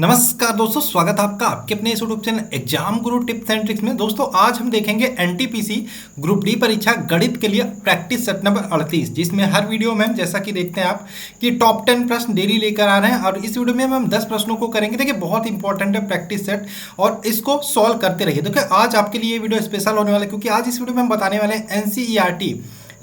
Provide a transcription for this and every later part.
नमस्कार दोस्तों, स्वागत है आपका आपके अपने इस YouTube channel exam Guru tips and tricks में। दोस्तों आज हम देखेंगे एनटीपीसी ग्रुप डी परीक्षा गणित के लिए प्रैक्टिस सेट नंबर 38, जिसमें हर वीडियो में हम जैसा कि देखते हैं आप कि टॉप 10 प्रश्न डेली लेकर आ रहे हैं और इस वीडियो में हम 10 प्रश्नों को करेंगे। देखिए बहुत इंपॉर्टेंट है प्रैक्टिस सेट और इसको सॉल्व करते रहिए। देखिए आज आपके लिए ये वीडियो स्पेशल होने वाला है क्योंकि आज इस वीडियो में हम बताने वाले हैं एनसीईआरटी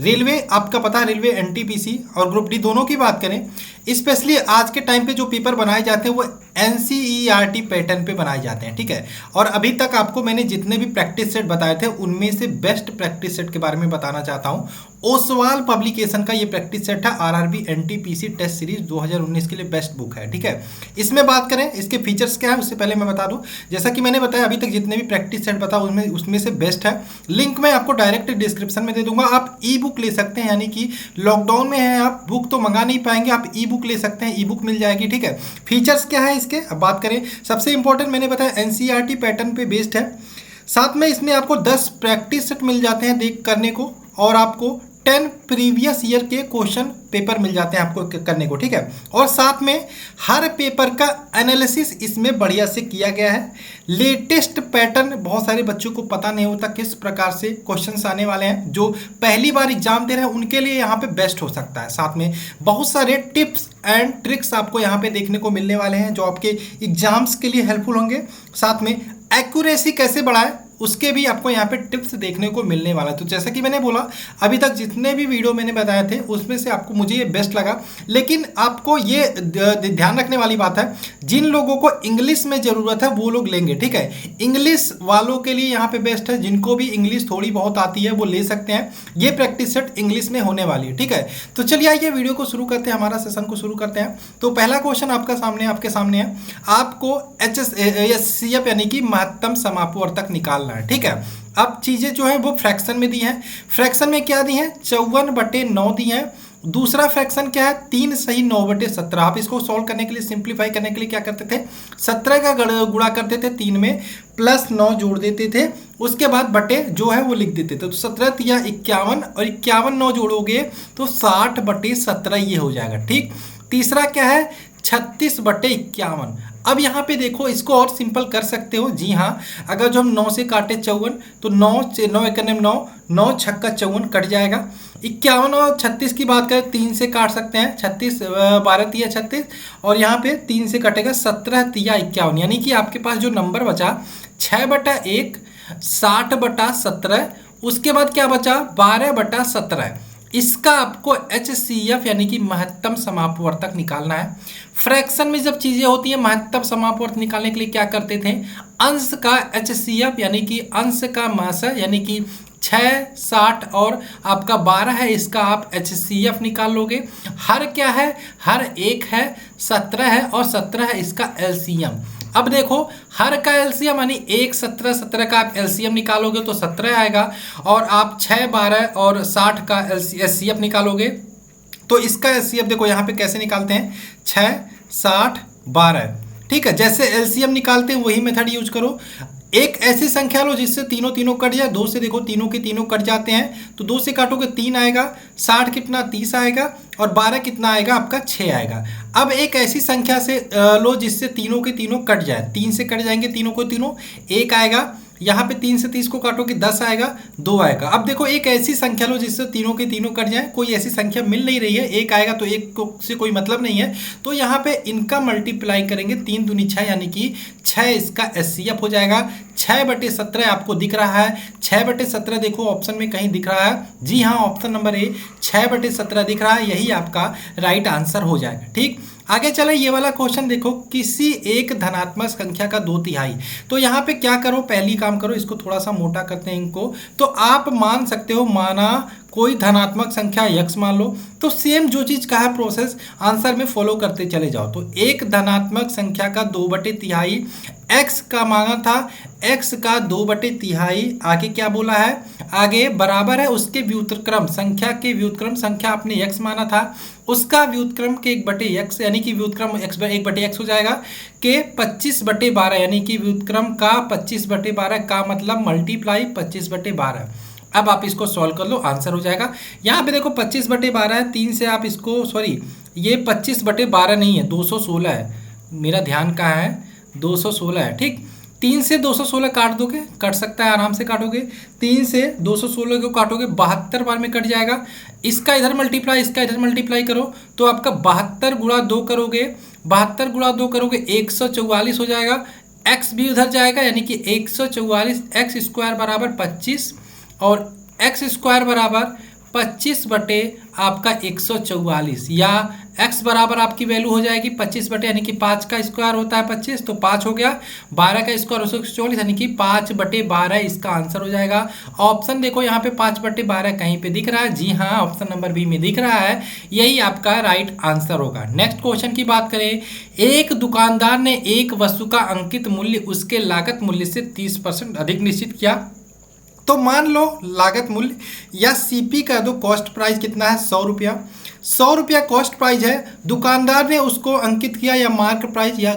रेलवे, आपका पता है रेलवे एनटीपीसी और ग्रुप डी दोनों की बात करें। स्पेशली आज के टाइम पे जो पेपर बनाए जाते हैं वो एनसीईआरटी पैटर्न पे बनाए जाते हैं, ठीक है। और अभी तक आपको मैंने जितने भी प्रैक्टिस सेट बताए थे उनमें से बेस्ट प्रैक्टिस सेट के बारे में बताना चाहता हूँ। ओसवाल पब्लिकेशन का ये प्रैक्टिस सेट है, आरआरबी एनटीपीसी टेस्ट सीरीज 2019 के लिए बेस्ट बुक है, ठीक है। इसमें बात करें इसके फीचर्स क्या है उससे पहले मैं बता दूं, जैसा कि मैंने बताया अभी तक जितने भी प्रैक्टिस सेट बताया उसमें से बेस्ट है। लिंक मैं आपको डायरेक्ट डिस्क्रिप्शन में दे दूंगा। आप ई बुक ले सकते हैं, यानी कि लॉकडाउन में है, आप बुक तो मंगा नहीं पाएंगे, आप ई बुक ले सकते हैं, ई बुक मिल जाएगी, ठीक है। फीचर्स क्या है इसके, अब बात करें सबसे इंपॉर्टेंट मैंने बताया एनसीईआरटी पैटर्न पे बेस्ड है। साथ में इसमें आपको 10 प्रैक्टिस सेट मिल जाते हैं देख करने को और आपको 10 प्रीवियस ईयर के क्वेश्चन पेपर मिल जाते हैं आपको करने को, ठीक है। और साथ में हर पेपर का एनालिसिस इसमें बढ़िया से किया गया है। लेटेस्ट पैटर्न बहुत सारे बच्चों को पता नहीं होता किस प्रकार से क्वेश्चंस आने वाले हैं, जो पहली बार एग्जाम दे रहे हैं उनके लिए यहाँ पे बेस्ट हो सकता है। साथ में बहुत सारे टिप्स एंड ट्रिक्स आपको यहाँ पे देखने को मिलने वाले हैं जो आपके एग्जाम्स के लिए हेल्पफुल होंगे। साथ में एक्यूरेसी कैसे बढ़ाए उसके भी आपको यहाँ पे टिप्स देखने को मिलने वाला है। तो जैसा कि मैंने बोला अभी तक जितने भी वीडियो मैंने बताए थे उसमें से आपको मुझे ये बेस्ट लगा, लेकिन आपको ये ध्यान रखने वाली बात है जिन लोगों को इंग्लिश में ज़रूरत है वो लोग लेंगे, ठीक है। इंग्लिश वालों के लिए यहाँ पे बेस्ट है, जिनको भी इंग्लिश थोड़ी बहुत आती है वो ले सकते हैं। ये प्रैक्टिस सेट इंग्लिश में होने वाली है, ठीक है। तो चलिए आइए वीडियो को शुरू करते हैं, हमारा सेशन को शुरू करते हैं। तो पहला क्वेश्चन आपके सामने है, आपको HCF यानी कि महत्तम समापवर्तक निकालना है, ठीक है। अब चीजें जो है वो फ्रैक्शन में दी हैं। फ्रैक्शन में क्या दी है, 54/9 दी है। दूसरा फ्रैक्शन क्या है, 3 सही 9/17। आप इसको सॉल्व करने के लिए, सिंप्लीफाई करने के लिए क्या करते थे, 17 का गुणा करते थे 3 में, प्लस 9 जोड़ देते थे, उसके बाद बटे जो है वो लिख देते थे। तो 17 तिया 51 और 51 9 जोड़ोगे तो 60/17 ये हो जाएगा, ठीक। तीसरा क्या है, 36/51। अब यहाँ पे देखो इसको और सिंपल कर सकते हो, जी हाँ। अगर जो हम 9 से काटे 54 तो 9 से 9 1 9 9 छक्का 54 कट जाएगा। 51 और 36 की बात करें 3 से काट सकते हैं, 36 12 तिया 36 और यहाँ पे 3 से कटेगा 17 तिया 51, यानी कि आपके पास जो नंबर बचा 6/1 60/17, उसके बाद क्या बचा 12/17। इसका आपको HCF यानी कि महत्तम समापवर्तक निकालना है। फ्रैक्शन में जब चीजें होती हैं महत्तम समापवर्तक निकालने के लिए क्या करते थे, अंश का HCF यानी कि अंश का मासा यानी कि 6 60 और आपका 12 है, इसका आप HCF निकाल लोगे। हर क्या है, हर एक है 17 है और 17 है इसका LCM। अब देखो हर का एलसीएम यानी 1 17 17 का आप एलसीएम निकालोगे तो 17 आएगा और आप 6 12 और 60 का एचसीएफ निकालोगे तो इसका एचसीएफ देखो यहाँ पे कैसे निकालते हैं, 6 60 12, ठीक है। जैसे एलसीएम निकालते हैं वही मेथड यूज करो। एक ऐसी संख्या लो जिससे तीनों कट जाए, 2 से देखो तीनों के तीनों कट जाते हैं तो 2 से काटोगे 3 आएगा, 60 कितना 30 आएगा और 12 कितना आएगा आपका 6 आएगा। अब एक ऐसी संख्या से लो जिससे तीनों के तीनों कट जाए, 3 से कट जाएंगे तीनों को तीनों, 1 आएगा। यहाँ पे 3 से 30 को काटोगे 10 आएगा, 2 आएगा। अब देखो एक ऐसी संख्या लो जिससे तीनों के तीनों कट जाए, कोई ऐसी संख्या मिल नहीं रही है, 1 आएगा तो 1 से कोई मतलब नहीं है, तो यहाँ पे इनका मल्टीप्लाई करेंगे 3 दूनी 6 यानी कि 6 इसका एचसीएफ हो जाएगा। 6/17 आपको दिख रहा है, 6/17 देखो ऑप्शन में कहीं दिख रहा है, जी हाँ ऑप्शन नंबर ए 6/17 दिख रहा है, यही आपका राइट आंसर हो जाएगा, ठीक। आगे चले ये वाला क्वेश्चन देखो, किसी एक धनात्मक संख्या का 2/3। तो यहाँ पे क्या करो, पहली काम करो इसको थोड़ा सा मोटा करते हैं इनको, तो आप मान सकते हो, माना कोई धनात्मक संख्या x मान लो, तो सेम जो चीज का है प्रोसेस आंसर में फॉलो करते चले जाओ। तो एक धनात्मक संख्या का 2/3, x का मांगा था, x का 2/3, आगे क्या बोला है, आगे बराबर है उसके व्युत्क्रम, संख्या के व्युत्क्रम, संख्या आपने x माना था उसका व्युत्क्रम के 1/x यानी कि व्युत्क्रम 1/x हो जाएगा के 25/12 यानी कि व्युत्क्रम का 25/12 का मतलब मल्टीप्लाई 25/12। अब आप इसको सॉल्व कर लो, आंसर हो जाएगा। यहाँ पे देखो 25/12 है, 3 से आप इसको, सॉरी ये 25/12 नहीं है 216 है, मेरा ध्यान कहाँ है, 216 है। ठीक, 3 से 216 काट दोगे, कट सकता है, आराम से काटोगे। 3 से 216 को काटोगे 72 बार में कट जाएगा। इसका इधर मल्टीप्लाई, इसका इधर मल्टीप्लाई करो तो आपका 72 गुणा 2 करोगे, 72 गुणा 2 करोगे 144 हो जाएगा। एक्स भी उधर जाएगा, यानी कि 144 एक्स स्क्वायर बराबर 25 और एक्स स्क्वायर बराबर 25 बटे आपका 144, या x बराबर आपकी वैल्यू हो जाएगी 25 बटे, यानी कि 5 का स्क्वायर होता है 25, तो 5 हो गया। 12 का स्क्वायर 144, यानी कि 5 बटे 12 इसका आंसर हो जाएगा। ऑप्शन देखो यहाँ पे 5 बटे 12 कहीं पे दिख रहा है? जी हाँ, ऑप्शन नंबर बी में दिख रहा है, यही आपका राइट आंसर होगा। नेक्स्ट क्वेश्चन की बात करें, एक दुकानदार ने एक वस्तु का अंकित मूल्य उसके लागत मूल्य से 30% अधिक निश्चित किया। तो मान लो लागत मूल्य या सीपी का दो, कॉस्ट प्राइस कितना है 100 रुपया, 100 रुपया कॉस्ट प्राइस है। दुकानदार ने उसको अंकित किया या मार्क प्राइस या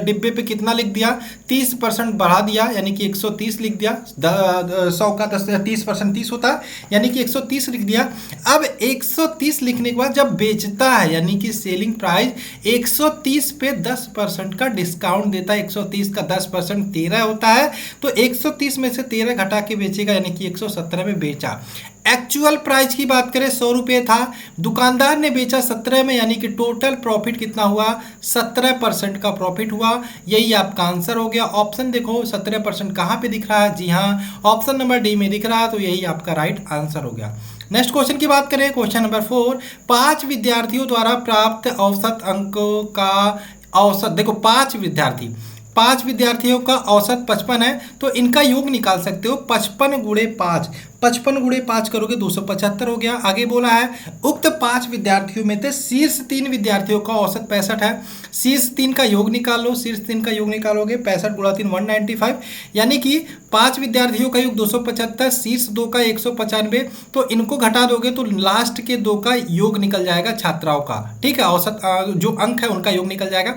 डिब्बे पे कितना लिख दिया, 30% बढ़ा दिया, यानी कि 130 लिख दिया। 100 का 30% 30 होता है, यानी कि 130 लिख दिया। अब 130 लिखने के बाद जब बेचता है, यानी कि सेलिंग प्राइस 130 पे 10% का डिस्काउंट देता है। 130 का 10% 13 होता है, तो 130 में से 13 घटा के बेचेगा, यानी कि 117 में बेचा। एक्चुअल प्राइस की बात करें 100 रुपये था, दुकानदार ने बेचा 17 में, यानी कि टोटल प्रॉफिट कितना हुआ, 17% का प्रॉफिट हुआ। यही आपका आंसर हो गया। ऑप्शन देखो 17% कहाँ पे दिख रहा है? जी हाँ, ऑप्शन नंबर डी में दिख रहा है, तो यही आपका राइट आंसर हो गया। नेक्स्ट क्वेश्चन की बात करें, क्वेश्चन नंबर 4, 5 विद्यार्थियों द्वारा प्राप्त औसत अंकों का औसत, देखो 5 विद्यार्थियों का औसत 55 है, तो इनका योग निकाल सकते हो। 55 गुणे 5, 55 गुणे 5 करोगे 275 हो गया। आगे बोला है उक्त 5 विद्यार्थियों में से शीर्ष 3 विद्यार्थियों का औसत 65 है, शीर्ष 3 का योग निकाल लो। शीर्ष 3 का योग निकालोगे 65 गुणा 3 195, यानी कि 5 विद्यार्थियों का योग 275, शीर्ष 2 का 195, तो इनको घटा दोगे तो लास्ट के 2 का योग निकल जाएगा छात्राओं का। ठीक है, औसत जो अंक है उनका योग निकल जाएगा।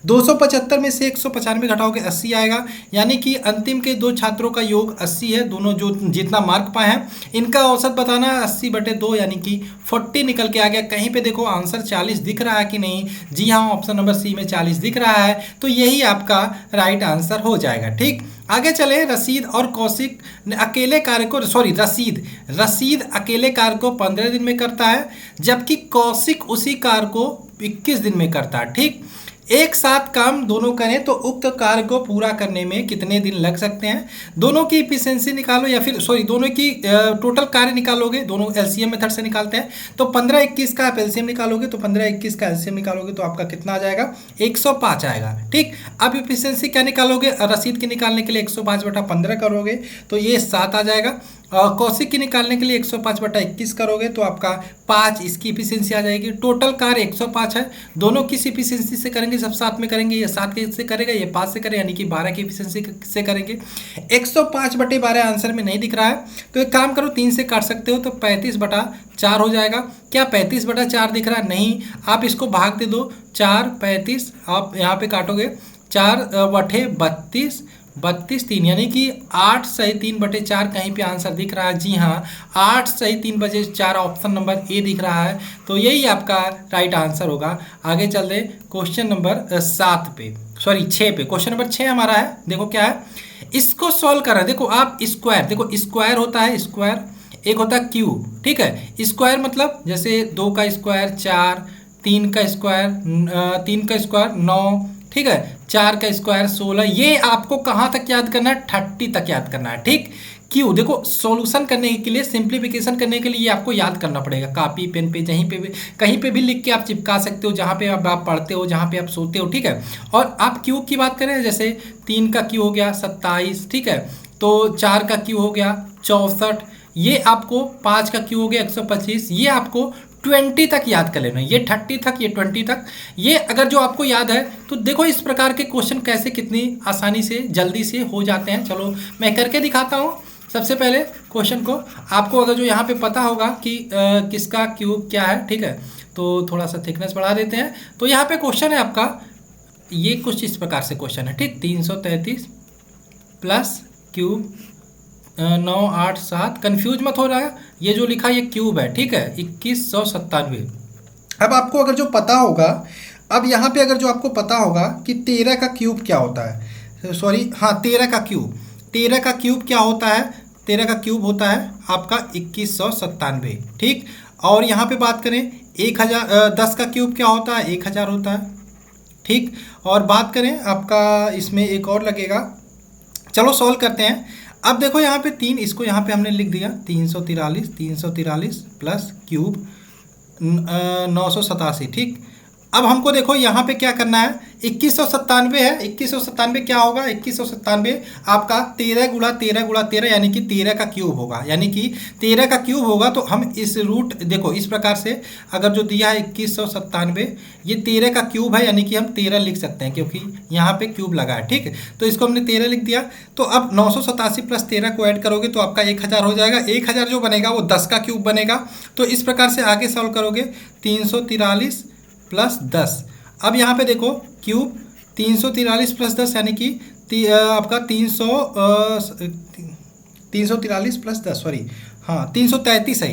275 में से 195 घटाओगे 80 आएगा, यानी कि अंतिम के 2 छात्रों का योग 80 है। दोनों जो जितना मार्क पाए हैं इनका औसत बताना है, 80 बटे 2, यानी कि 40 निकल के आ गया। कहीं पे देखो आंसर 40 दिख रहा है कि नहीं? जी हाँ, ऑप्शन नंबर सी में 40 दिख रहा है, तो यही आपका राइट आंसर हो जाएगा। ठीक, आगे चले। रसीद और कौशिक अकेले कार्य को, रसीद अकेले कार्य को 15 दिन में करता है, जबकि कौशिक उसी कार्य को 21 दिन में करता है। ठीक, एक साथ काम दोनों करें तो उक्त कार्य को पूरा करने में कितने दिन लग सकते हैं? दोनों की इफिशिएंसी निकालो, या फिर दोनों की टोटल कार्य निकालोगे, दोनों एलसीएम मेथड से निकालते हैं। तो 15-21 का आप एलसीएम निकालोगे, तो 15-21 का एलसीएम निकालोगे तो आपका कितना आ जाएगा? 105 आएगा। ठीक, अब इफिशिएंसी क्या निकालोगे? रसीद की निकालने के लिए 105/15 करोगे तो ये 7 आ जाएगा। कौशिक की निकालने के लिए 105/21 करोगे तो आपका 5 इसकी इफिशिएंसी आ जाएगी। टोटल कार्य 105 है, दोनों किस इफिशिएंसी से करेंगे? सब साथ में करेंगे, ये 7 से करेगा, ये 5 से करेगा, यानी कि 12 की इफिशिएंसी से करेंगे। 105/12 आंसर में नहीं दिख रहा है, तो एक काम करो 3 से काट सकते हो, तो 35/4 हो जाएगा। क्या 35/4 दिख रहा है? नहीं, आप इसको भाग दे दो, 4 35, आप यहाँ पे काटोगे 4 बटे 32, 32 यानी कि 8 सही 3/4 कहीं पे आंसर दिख रहा है? जी हाँ, 8 सही 3/4 ऑप्शन नंबर ए दिख रहा है, तो यही आपका राइट आंसर होगा। आगे चल रहे क्वेश्चन नंबर 6 पे। क्वेश्चन नंबर 6 हमारा है, देखो क्या है, इसको सॉल्व करना है। देखो आप स्क्वायर, देखो स्क्वायर होता है स्क्वायर, एक होता है क्यूब। ठीक है, स्क्वायर मतलब जैसे 2 का स्क्वायर 4, 3 का स्क्वायर 9, ठीक है, 4 का स्क्वायर 16। ये आपको कहाँ तक याद करना है? 30 तक याद करना है। ठीक, क्यों? देखो सॉल्यूशन करने के लिए, सिंप्लीफिकेशन करने के लिए ये आपको याद करना पड़ेगा। कॉपी पेन पे जहीं पे भी कहीं पे भी लिख के आप चिपका सकते हो, जहाँ पे आप पढ़ते हो, जहाँ पे आप सोते हो। ठीक है, और आप क्यू की बात करें, जैसे 3 का क्यू हो गया 27, ठीक है, तो 4 का क्यू हो गया 64, ये आपको 5 का क्यू हो गया 125, ये आपको 20 तक याद कर लेना, ये 30 तक, ये 20 तक। ये अगर जो आपको याद है तो देखो इस प्रकार के क्वेश्चन कैसे कितनी आसानी से जल्दी से हो जाते हैं। चलो मैं करके दिखाता हूँ। सबसे पहले क्वेश्चन को आपको अगर जो यहाँ पे पता होगा कि किसका क्यूब क्या है, ठीक है, तो थोड़ा सा थिकनेस बढ़ा देते हैं। तो यहाँ पे क्वेश्चन है आपका, ये कुछ इस प्रकार से क्वेश्चन है। ठीक, 333 प्लस क्यूब 9 8 7, कन्फ्यूज मत हो रहा है, ये जो लिखा ये क्यूब है। ठीक है, 2197। अब आपको अगर जो पता होगा, अब यहाँ पे अगर जो आपको पता होगा कि 13 का क्यूब क्या होता है, सॉरी हाँ 13 का क्यूब, 13 का क्यूब क्या होता है, 13 का क्यूब होता है आपका 2197, ठीक। और यहाँ पे बात करें 10 का क्यूब क्या होता है, 1000 होता है, ठीक। और बात करें आपका इसमें एक और लगेगा, चलो सॉल्व करते हैं। अब देखो यहाँ पे 3, इसको यहाँ पे हमने लिख दिया 343 प्लस क्यूब 987, ठीक। अब हमको देखो यहाँ पे क्या करना है, 2197 है, 2197 क्या होगा, 2197 आपका 13 गुणा 13 गुणा 13 यानी कि 13 का क्यूब होगा, यानी कि 13 का क्यूब होगा। तो हम इस रूट देखो इस प्रकार से अगर जो दिया है 2197 ये 13 का क्यूब है, यानी कि हम 13 लिख सकते हैं क्योंकि यहाँ पे क्यूब लगा है, ठीक। तो इसको हमने 13 लिख दिया। तो अब 987 प्लस 13 को ऐड करोगे तो आपका 1000 हो जाएगा। 1000 जो बनेगा वो 10 का क्यूब बनेगा। तो इस प्रकार से आगे सॉल्व करोगे 343 प्लस 10। अब यहाँ पे देखो क्यूब 343 प्लस 10 यानी कि आपका 343 प्लस 10, सॉरी हाँ 333 है,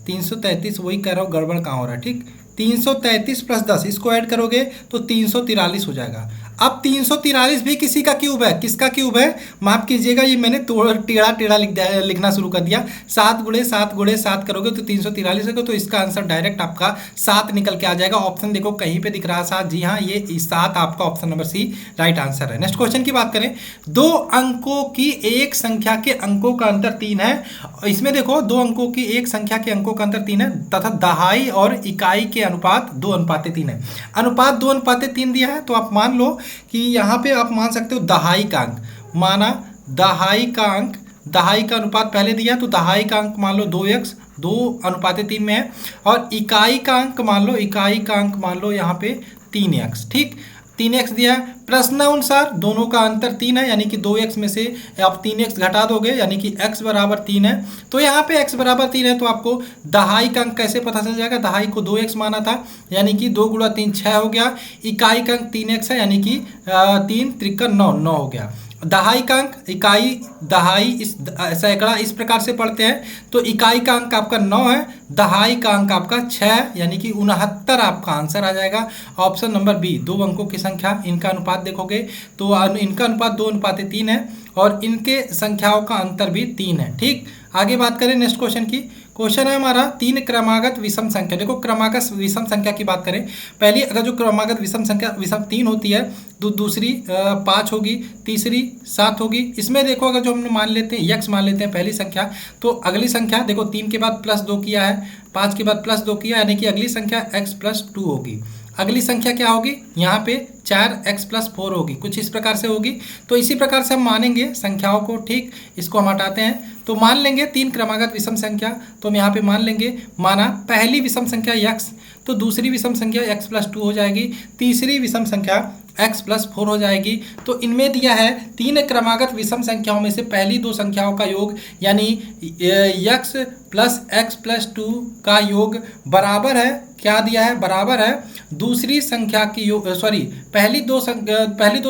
333 वही कह रहा हूँ, गड़बड़ कहाँ हो रहा है, ठीक। 333 प्लस 10 इसको ऐड करोगे तो 343 हो जाएगा। अब 343 भी किसी का क्यूब है, किसका क्यूब है, माफ कीजिएगा ये मैंने टेढ़ा टेढ़ा लिखना शुरू कर दिया। 7 गुणे 7 गुणे 7 करोगे तो 343 होगा। तो इसका आंसर डायरेक्ट आपका 7 निकल के आ जाएगा। ऑप्शन देखो कहीं पे दिख रहा है 7, जी हाँ ये 7 आपका option number C right answer है। नेक्स्ट क्वेश्चन की बात करें, 2 अंकों की एक संख्या के अंकों का अंतर 3 है। इसमें देखो 2 अंकों की एक संख्या के अंकों का अंतर 3 है तथा दहाई और इकाई के अनुपात 2:3 है। अनुपात 2:3 दिया है तो आप मान लो कि यहाँ पे आप मान सकते हो दहाई का अंक, माना दहाई का अंक, दहाई का अनुपात पहले दिया तो दहाई का अंक मान लो 2x 2:3 में है। और इकाई का अंक मान लो, इकाई का अंक मान लो यहाँ पे 3x, ठीक 3x दिया है। प्रश्नानुसार दोनों का अंतर 3 है, यानी कि 2x में से आप 3x घटा दोगे यानी कि x बराबर 3 है। तो यहाँ पे x बराबर 3 है तो आपको दहाई का अंक कैसे पता चल जाएगा, दहाई को 2x माना था यानी कि 2 गुणा 3 6 हो गया। इकाई का अंक 3x है यानी कि 3 त्रिका 9 हो गया। दहाई का अंक, इकाई दहाई इस सैकड़ा इस प्रकार से पढ़ते हैं तो इकाई का अंक आपका 9 है, दहाई का अंक आपका 6 यानी कि 69 आपका आंसर आ जाएगा। ऑप्शन नंबर बी, 2 अंकों की संख्या इनका अनुपात देखोगे तो इनका अनुपात 2:3 है और इनके संख्याओं का अंतर भी 3 है, ठीक। आगे बात करें नेक्स्ट क्वेश्चन की। क्वेश्चन है हमारा 3 क्रमागत विषम संख्या। देखो क्रमागत विषम संख्या की बात करें, पहली अगर जो क्रमागत विषम संख्या विषम 3 होती है तो दूसरी 5 होगी, तीसरी 7 होगी। इसमें देखो अगर जो हम मान लेते हैं x मान लेते हैं पहली संख्या, तो अगली संख्या देखो 3 के बाद +2 किया है, 5 के बाद +2 किया यानी कि अगली संख्या x+2 होगी। अगली संख्या क्या होगी, यहाँ पे 4x+4 होगी, कुछ इस प्रकार से होगी। तो इसी प्रकार से हम मानेंगे संख्याओं को, ठीक। इसको हम हटाते हैं तो मान लेंगे 3 क्रमागत विषम संख्या, तो हम यहाँ पे मान लेंगे, माना पहली विषम संख्या x तो दूसरी विषम संख्या x+2 हो जाएगी, तीसरी विषम संख्या x+4 हो जाएगी। तो इनमें दिया है 3 क्रमागत विषम संख्याओं में से पहली 2 संख्याओं का योग यानी x + x+2 का योग बराबर है, क्या दिया है, बराबर है दूसरी संख्या की योग, सॉरी पहली दो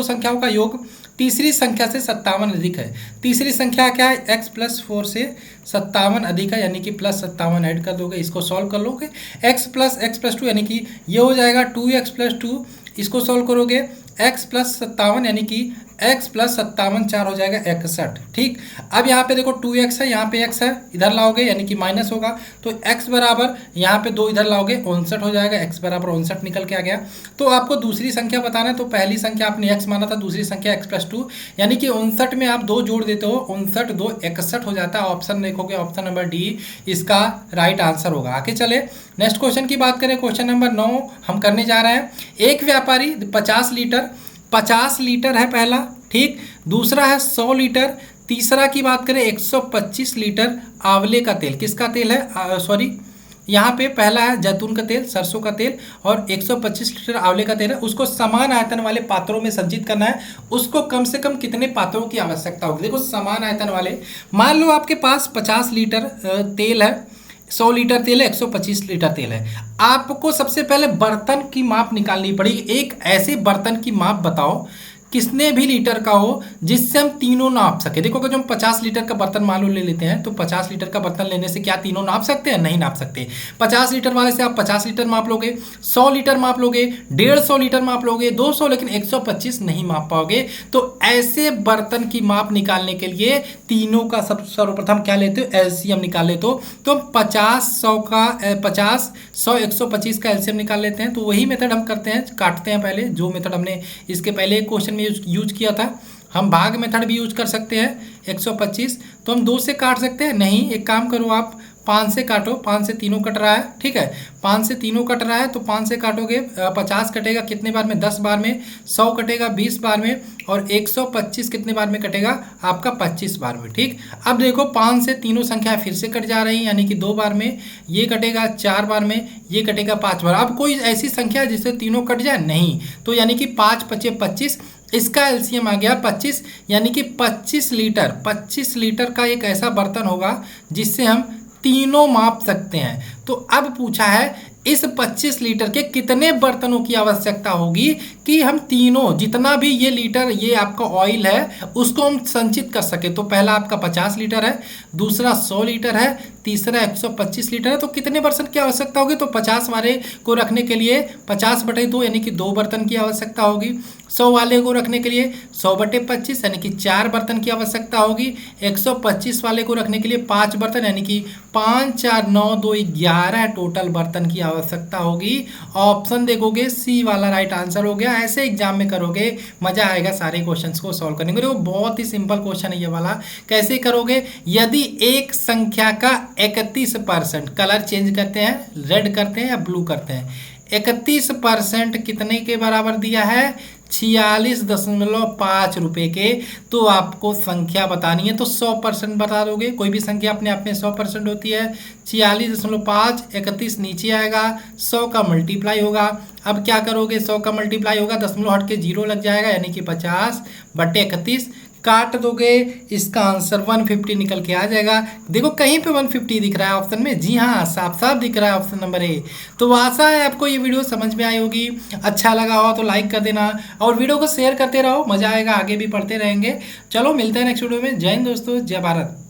संख्याओं का योग तीसरी संख्या से 57 अधिक है। तीसरी संख्या क्या है, x+4 से 57 अधिक है यानी कि +57 ऐड कर दोगे, इसको सॉल्व कर लोगे। x + x+2 यानी कि ये हो जाएगा 2x+2, इसको सॉल्व करोगे x+57 यानी कि x + 57 4 हो जाएगा 61, ठीक। अब यहाँ पे देखो 2x है, यहाँ पे x है, इधर लाओगे यानी कि माइनस होगा तो x बराबर यहाँ पे 2 इधर लाओगे 59 हो जाएगा, x बराबर 59 निकल के आ गया। तो आपको दूसरी संख्या बताना है तो पहली संख्या आपने x माना था, दूसरी संख्या x+2 यानी कि 59 में आप 2 जोड़ देते हो, 59 2 61 हो जाता है। ऑप्शन देखोगे ऑप्शन नंबर डी इसका राइट आंसर होगा। आगे चले नेक्स्ट क्वेश्चन की बात करें, क्वेश्चन नंबर 9 हम करने जा रहे हैं। एक व्यापारी 50 लीटर है पहला, ठीक। दूसरा है 100 लीटर, तीसरा की बात करें 125 लीटर आंवले का तेल, किसका तेल है, सॉरी यहाँ पे पहला है जैतून का तेल, सरसों का तेल और 125 लीटर आंवले का तेल है। उसको समान आयतन वाले पात्रों में संचित करना है। उसको कम से कम कितने पात्रों की आवश्यकता होगी। देखो समान आयतन वाले, मान लो आपके पास 50 लीटर तेल है, 100 लीटर तेल है, 125 लीटर तेल है। आपको सबसे पहले बर्तन की माप निकालनी पड़ेगी। एक ऐसे बर्तन की माप बताओ कितने भी लीटर का हो जिससे हम तीनों नाप सके। देखो अगर जो हम 50 लीटर का बर्तन मान लो ले लेते हैं तो 50 लीटर का बर्तन लेने से क्या तीनों नाप सकते हैं? नहीं नाप सकते। 50 लीटर वाले से आप 50 लीटर माप लोगे, 100 लीटर माप लोगे, 150 लीटर माप लोगे, 200, लेकिन 125 नहीं माप पाओगे। तो ऐसे बर्तन की माप निकालने के लिए तीनों का सर्वप्रथम क्या लेते हो? एलसीएम निकाल लेते हो। तो 50 100 का 50 100 125 का एलसीएम निकाल लेते हैं। तो वही मेथड हम करते हैं, काटते हैं पहले, जो मेथड हमने इसके पहले एक क्वेश्चन में यूज किया था। हम भाग मेथड भी यूज कर सकते हैं। 125 तो हम 2 से काट सकते हैं? नहीं, एक काम करो आप 5 से काटो, 5 से तीनों कट रहा है, ठीक है, 5 से तीनों कट रहा है तो 5 से काटोगे 50 कटेगा कितने बार में? 10 बार में। 100 कटेगा 20 बार में और 125 कितने बार में कटेगा? आपका 25 बार में। ठीक, अब देखो 5 से तीनों संख्या फिर से कट जा रही है, यानी कि 2 बार में, ये कटेगा 4 बार में, ये कटेगा 5 बार। अब कोई ऐसी संख्या है जिससे तीनों कट जाए? नहीं। तो यानी कि 5 5 25, इसका एलसीएम आ गया 25, यानी कि 25 लीटर का एक ऐसा बर्तन होगा जिससे हम तीनों माप सकते हैं। तो अब पूछा है इस 25 लीटर के कितने बर्तनों की आवश्यकता होगी कि हम तीनों, जितना भी ये लीटर ये आपका ऑयल है उसको हम संचित कर सके। तो पहला आपका 50 लीटर है, दूसरा 100 लीटर है, तीसरा 125 लीटर है। तो कितने बर्तन की आवश्यकता होगी? तो 50 वाले को रखने के लिए 50/2 यानी कि 2 बर्तन की आवश्यकता होगी। 100 वाले को रखने के लिए 100/25 यानी कि 4 बर्तन की आवश्यकता होगी। 125 वाले को रखने के लिए 5 बर्तन यानी कि 5 4 9 2 11 टोटल बर्तन की आवश्यकता होगी। ऑप्शन देखोगे सी वाला राइट आंसर हो गया। ऐसे एग्जाम में करोगे मजा आएगा सारे क्वेश्चंस को सॉल्व करने में। देखो बहुत ही सिंपल क्वेश्चन है ये वाला। कैसे करोगे? यदि एक संख्या का 31%, कलर चेंज करते हैं, रेड करते हैं या ब्लू करते हैं, 31% कितने के बराबर दिया है? 46.5 रुपये के। तो आपको संख्या बतानी है तो 100% बता दोगे। कोई भी संख्या अपने आप में 100% होती है। 46.5, 31 नीचे आएगा, 100 का मल्टीप्लाई होगा। अब क्या करोगे? 100 का मल्टीप्लाई होगा, दशमलव हट के 0 लग जाएगा, यानी कि 50/31 काट दोगे, इसका आंसर 150 निकल के आ जाएगा। देखो कहीं पे 150 दिख रहा है ऑप्शन में, जी हाँ साफ साफ दिख रहा है ऑप्शन नंबर ए। तो आशा है आपको ये वीडियो समझ में आई होगी। अच्छा लगा हो तो लाइक कर देना और वीडियो को शेयर करते रहो, मजा आएगा, आगे भी पढ़ते रहेंगे। चलो मिलते हैं नेक्स्ट वीडियो में। जय हिंद दोस्तों, जय भारत।